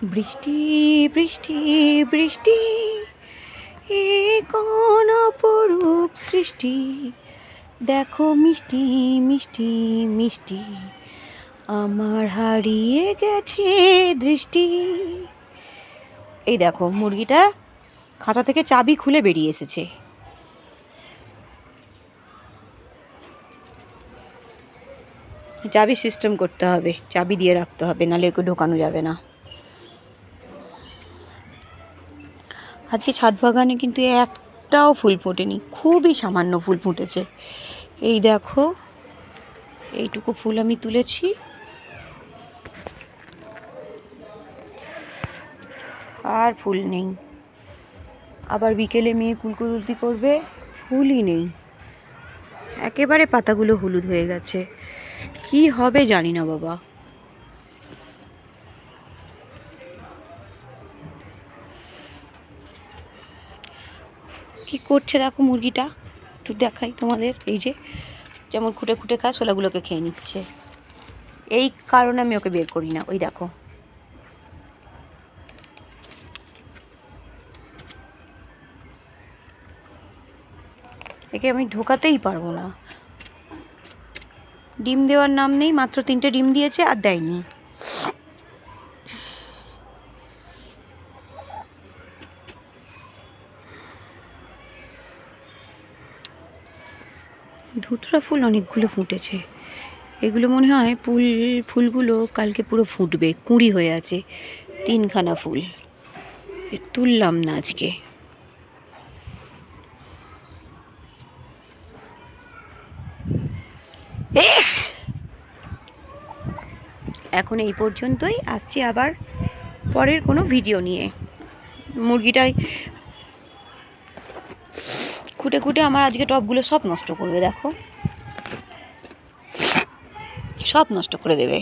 বৃষ্টি বৃষ্টি বৃষ্টি এ কোন অপরূপ সৃষ্টি, দেখো মিষ্টি মিষ্টি মিষ্টি আমার হারিয়ে গেছে দৃষ্টি। এই দেখো মুরগিটা খাঁচা থেকে চাবি খুলে বেরিয়ে এসেছে। চাবি সিস্টেম করতে হবে, চাবি দিয়ে রাখতে হবে, নাহলে একে ঢোকানো যাবে না। আজকে ছাদ বাগানে কিন্তু একটাও ফুল ফোটেনি, খুবই সামান্য ফুল ফুটেছে। এই দেখো এইটুকু ফুল আমি তুলেছি, আর ফুল নেই। আবার বিকেলে মেয়ে ফুলকুলতি করবে, ফুলই নেই, একেবারে পাতাগুলো হলুদ হয়ে গেছে। কি হবে জানি না বাবা। কি করছে দেখো মুরগিটা, একটু দেখাই তোমাদের। এই যে যেমন খুঁটে খুঁটে খায়, শোলাগুলোকে খেয়ে নিচ্ছে। এই কারণে আমি ওকে বের করি না। ওই দেখো, একে আমি ঢোকাতেই পারবো না। ডিম দেওয়ার নাম নেই, মাত্র 3টে ডিম দিয়েছে আর দেয়নি। ধুতরা ফুল অনেকগুলো ফুটেছে, এগুলো মনে হয় ফুলগুলো কালকে পুরো ফুটবে, কুঁড়ি হয়ে আছে 3খানা ফুল। তুললাম না আজকে। এখন এই পর্যন্তই, আসছি আবার পরের কোনো ভিডিও নিয়ে। মুরগিটাই খুঁটে খুঁটে আমার আজকে টবগুলো সব নষ্ট করবে, দেখো সব নষ্ট করে দেবে।